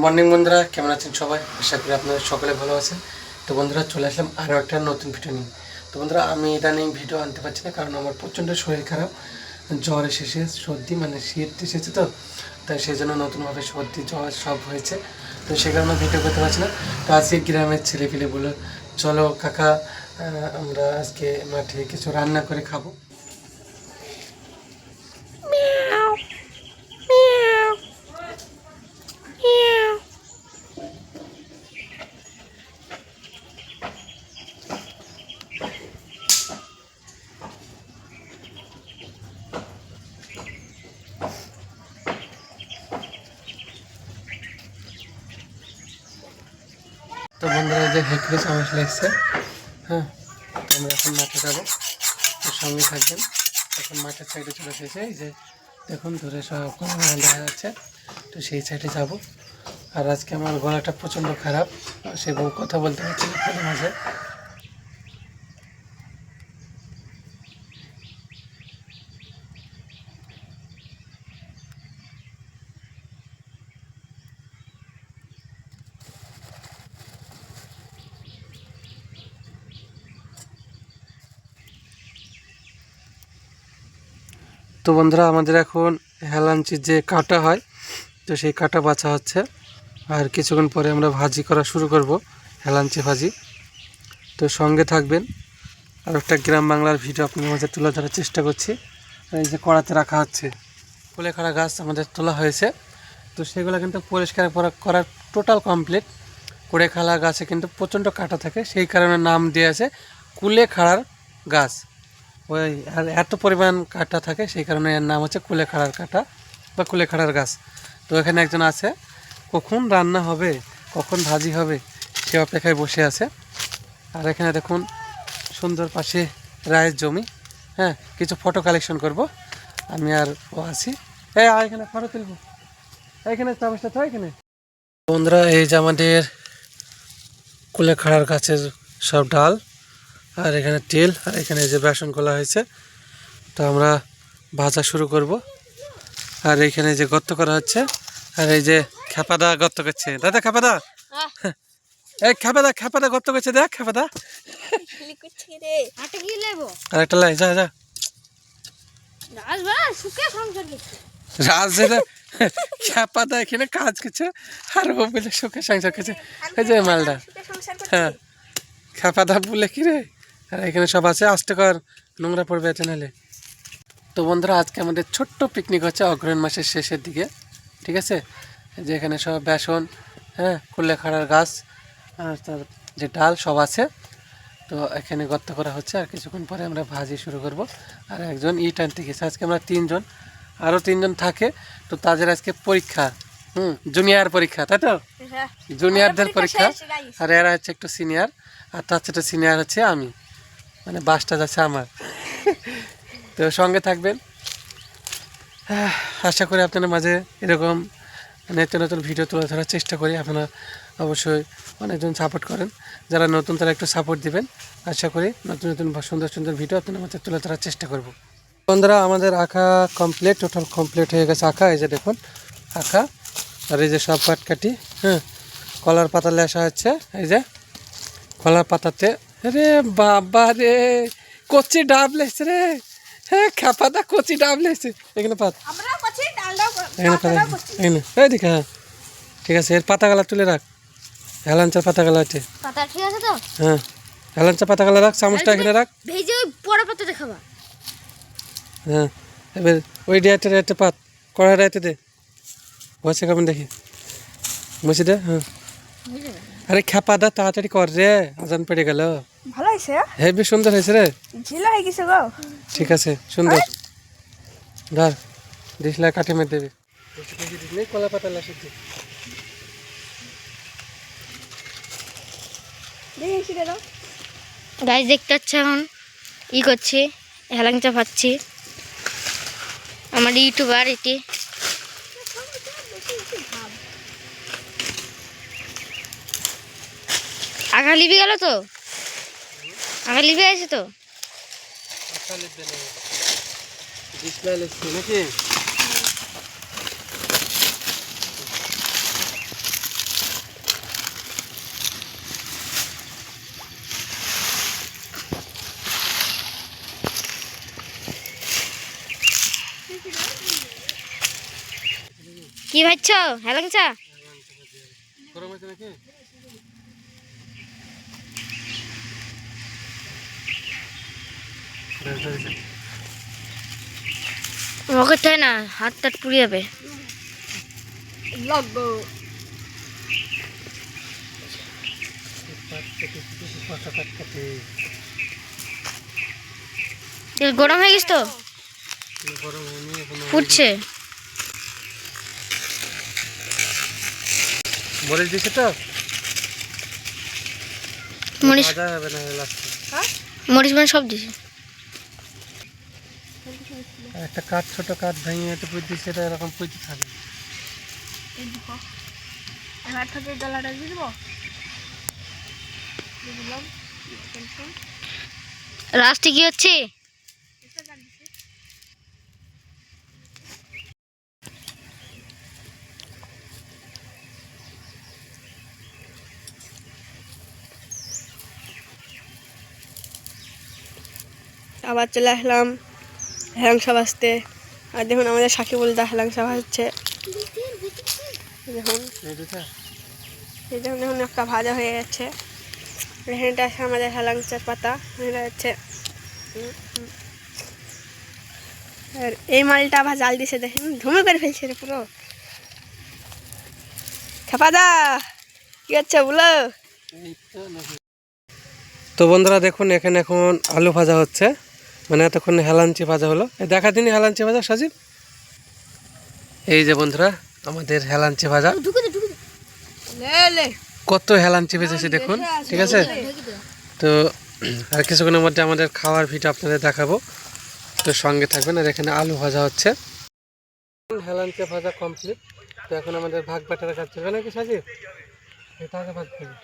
Morning বন্ধুরা, কেমন আছেন সবাই? আশা করি আপনারা সকলে ভালো আছেন। তো বন্ধুরা, চলে আসলাম আরও একটা নতুন ভিডিও নিয়ে। তো বন্ধুরা, আমি ইদানিং ভিডিও আনতে পারছি না, কারণ আমার প্রচণ্ড শরীর খারাপ, জ্বর এসেছে, সর্দি, মানে শীত এসেছে। তো তাই সেই জন্য নতুনভাবে সর্দি জ্বর সব হয়েছে, তো সে কারণে ভিডিও করতে পারছি না। তো আজকে গ্রামের ছেলেপিলে বলে, চলো কাকা, আমরা আজকে মাঠে কিছু রান্না করে খাবো। তো বন্ধুরা, যে হেঁকড়ে চামচ লাগছে, হ্যাঁ, তো আমরা এখন মাঠে যাবো, তো সঙ্গে থাকবেন। এখন মাঠের সাইডে চলে এসেছে, এই যে দেখুন দূরে সব দেখা যাচ্ছে, তো সেই সাইডে যাব। আর আজকে আমার গলাটা প্রচণ্ড খারাপ, সেরকম কথা বলতে পারছি না মাঝে মাঝে। তো বন্ধুরা, আমাদের এখন হেলাঞ্চির যে কাটা হয়, তো সেই কাটা বাছা হচ্ছে। আর কিছুক্ষণ পরে আমরা ভাজি করা শুরু করব, হেলাঞ্চি ভাজি। তো সঙ্গে থাকবেন। আর একটা গ্রাম বাংলার ভিডিও আপনাদের মাঝে তুলে ধরার চেষ্টা করছি। এই যে কড়াতে রাখা হচ্ছে কুলেখাড়া গাছ আমাদের তোলা হয়েছে, তো সেগুলো কিন্তু পরিষ্কার করার টোটাল কমপ্লিট। কুলেখাড়া গাছে কিন্তু প্রচণ্ড কাটা থাকে, সেই কারণে নাম দিয়ে আছে কুলেখাড়ার গাছ। ওই আর এত পরিমাণ কাটা থাকে, সেই কারণে এর নাম হচ্ছে কুলেখাড়ার কাটা বা কুলেখাড়ার গাছ। তো এখানে একজন আছে, কখন রান্না হবে, কখন ভাজি হবে, সে অপেক্ষায় বসে আছে। আর এখানে দেখুন সুন্দর পাশে রায়ের জমি, হ্যাঁ, কিছু ফটো কালেকশন করব আমি আর ও আছি। এখানে ফটো তুলব, এখানে চামচটা তো এখানে। বন্ধুরা, এই যে আমাদের কুলেখাড়ার গাছের সব ডাল, আর এখানে তেল, আর এখানে যে বেসন খোলা হয়েছে, তো আমরা ভাজা শুরু করব। আর এইখানে যে গর্ত করা হচ্ছে, আর এই যে খেপাদা গর্ত করছে। দাদা খেপাদা, এই খেপাদা গর্ত করছে, দেখ খেপাদা। আর একটা লাই, যা যা রাজ খেপাদা এখানে কাজ করছে, আর ও বলে সুখে সংসার করছে। এই যে মালটা, হ্যাঁ, খেপাদা বলে কি রে। আর এখানে সব আছে, আস্তে কর, নোংরা পড়বে এতে নাহলে। তো বন্ধুরা, আজকে আমাদের ছোট্ট পিকনিক হচ্ছে অগ্রহায়ণ মাসের শেষের দিকে, ঠিক আছে। যে এখানে সব বেসন, হ্যাঁ, কুলেখাড়ার গাছ, আর তার যে ডাল সব আছে। তো এখানে গর্ত করা হচ্ছে, আর কিছুক্ষণ পরে আমরা ভাজি শুরু করব। আর একজন ইট আনতে গেছে, আজকে আমরা 3 জন, আরও 3 জন থাকে। তো তাদের আজকে পরীক্ষা, জুনিয়র পরীক্ষা, তাই তো, জুনিয়রদের পরীক্ষা। আর এরা হচ্ছে একটু সিনিয়র, আর তার সাথে সিনিয়র হচ্ছে আমি, মানে বাসটা যাচ্ছে আমার। তো সঙ্গে থাকবেন। আশা করি আপনাদের মাঝে এরকম নিত্য নতুন ভিডিও তুলে ধরার চেষ্টা করি। আপনারা অবশ্যই অনেকজন সাপোর্ট করেন, যারা নতুন তারা একটু সাপোর্ট দিবেন। আশা করি নতুন নতুন সুন্দর সুন্দর ভিডিও আপনাদের মাঝে তুলে ধরার চেষ্টা করব। বন্ধুরা, আমাদের আঁকা কমপ্লিট, টোটাল কমপ্লিট হয়ে গেছে আঁকা। এই যে দেখুন আঁকা, আর এই যে সব কাটকাটি, হ্যাঁ, কলার পাতা লেসা হচ্ছে। এই যে কলার পাতাতে, রে বাবা রে, কচি ডাব লেগছে রে, হ্যাঁ, খেপাদা কচি ডাব লেগছে। এখানে পাত, এখানে পাতা, এখানে এইদিকে, হ্যাঁ, ঠিক আছে। এর পাতাগুলা তুলে রাখ, হেলাঞ্চার পাতাগুলা আছে, হ্যাঁ, হেলাঞ্চার পাতাগুলা রাখ, চামচটা এখানে রাখ, হ্যাঁ। এবার ওই ডিয়াতে একটা পাত, কড়াই রাইতে দে, বসে কেমন দেখি, বসে দে, হ্যাঁ। আরে খেপাদা তাড়াতাড়ি কর রে, আজান পড়ে গেল। ভালো হয়েছে, হেবি সুন্দর হয়েছে রে, ঝিলা হয়ে গেছে গো। ঠিক আছে, সুন্দর। ধর, দিসলা কাঠে মেরে দেবে, কলা পাতা লাসে দে। গাইস দেখতে পাচ্ছি এখন ই করছি, হেলাংচা পাচ্ছি, আমার ইউটিউবার এটি। আগা লিবি গেল তো, আগা লিবি আছে তো, নাকি কি ভাজছ? হেলাংচা? গরম হয়েছে নাকি? ওকে তাই না, হাত টাট পুড়ে যাবে। তেল গরম হয়ে গেছে তো, গরম হয়নি এখনো। ফুটছে। মরিচ দিছে তো, মরিচ ভাজা হবে না লাস্টে। মরিচ মানে সব দিছে। একটা কাঠ, ছোট কাঠ ভেঙে এটা পুঁত দিচ্ছে, এটা এরকম পুঁতে থাকে। এবার থেকে ডলাটা দিয়ে দেবো। লাস্টে কি হচ্ছে? আবার চলে আসলাম হেলাংসা ভাজতে। আর দেখুন আমাদের সাকিবুলদা হেলাংসা ভাজছে। দেখুন এই দেখুন দেখুন একটা ভাজা হয়ে যাচ্ছে। এখানটা আছে আমাদের হেলাংচার পাতা, এটা হচ্ছে আর এই মালটা আবার জাল দিছে, দেখেন ধুমে করে ফেলছে রে পুরো। খেপাদা কি হচ্ছে বলো? তো বন্ধুরা দেখুন, এখানে এখন আলু ভাজা হচ্ছে, মানে এতক্ষণ হেলাঞ্চি ভাজা হলো। দেখা দিন হেলাঞ্চি ভাজা সাজিব। এই যে বন্ধুরা আমাদের হেলাঞ্চি ভাজা, কত হেলাঞ্চি ভেজেছি দেখুন, ঠিক আছে। তো আর কিছুক্ষণের মধ্যে আমাদের খাওয়ার ভিডিও আপনাদের দেখাবো, তো সঙ্গে থাকবেন। আর এখানে আলু ভাজা হচ্ছে, হেলাঞ্চি ভাজা কমপ্লিট। তো এখন আমাদের ভাগ বাটার কাজ চলবে নাকি সাজিব? এটা আগে ভাগ করবি।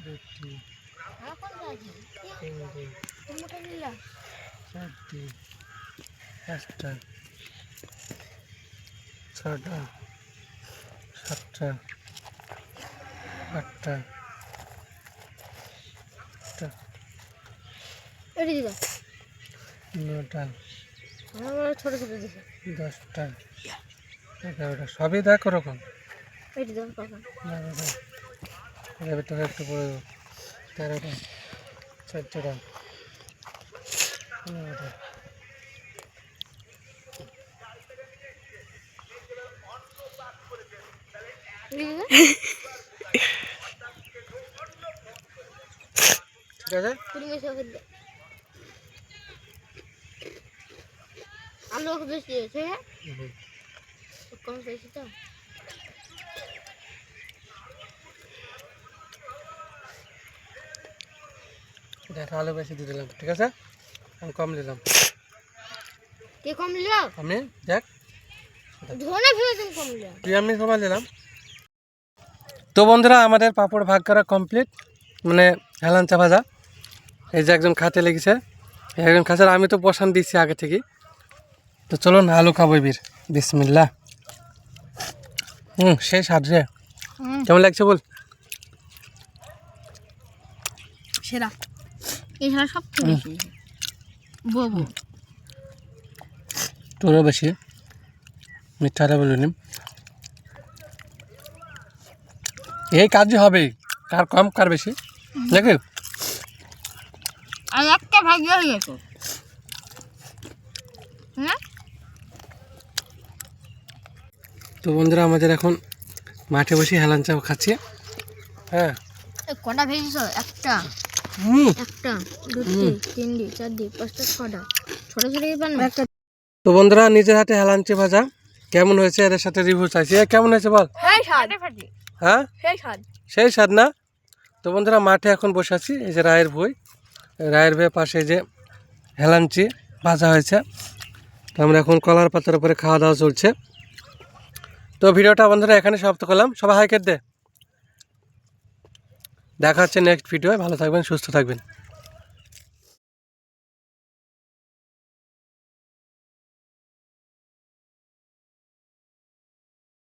দুটি, তিনটি, চারটি, পাঁচটা, ছটা, সাতটা, আটটা, নটা, ছোট ছোট দিছে। 10টা, 11টা, সবই দেখ ওরকম। এবার তোকে একটু পরে 13টা, 14টা, 15টা, ঠিক আছে। আলু বেশি আছে, কম বেশি তো। দেখ আলু বেশি দিয়ে দিলাম, ঠিক আছে। আমি কম দিলাম, কে কম দিল? আমি দেখ ধনে ফেলে তুমি কম দিল। তুই আমি সবাই দিলাম। তো বন্ধুরা আমাদের পাঁপড় ভাগ করা কমপ্লিট, মানে হেলাঞ্চা ভাজা। এই যে একজন খাতে লেগেছে, একজন খাচ্ছে, আমি তো বসান দিচ্ছি আগে থেকেই। তো চলুন আলু খাবো বীর, বিসমিল্লাহ। সেই স্বাদ রে, কেমন লাগছে বল? সেরা এছাড়া সব খেয়েছি বউ। তোরও বেশি মিঠাটা বলিনি, এই কাজই হবে, কার কম কার বেশি নাকি? আর একটা ভাগ্য হয়ে গেছে না। তো বন্ধুরা আমাদের এখন মাঠে বসে হেলাঞ্চা খাচ্ছি। হ্যাঁ, কটা ভেজেছ? একটা, একটা, দুটি, তিনটি, চারটি, পাঁচটা, ছটা। ছোট ছোট একটা। তো বন্ধুরা নিজের হাতে হেলাঞ্চি ভাজা কেমন হয়েছে এদের সাথে রিভিউ চাইছি। কেমন হয়েছে বল? হ্যাঁ সেই স্বাদ না? তো বন্ধুরা মাঠে এখন বসে আছি, এই যে রায়ের বই, রায়ের বইয়ের পাশে যে হেলাঞ্চি ভাজা হয়েছে। তো আমরা এখন কলার পাতার উপরে খাওয়া দাওয়া চলছে। তো ভিডিওটা বন্ধুরা এখানে সমাপ্ত করলাম। সবাই হাই কেট দে। দেখা হচ্ছে নেক্সট ভিডিও। ভালো থাকবেন, সুস্থ থাকবেন।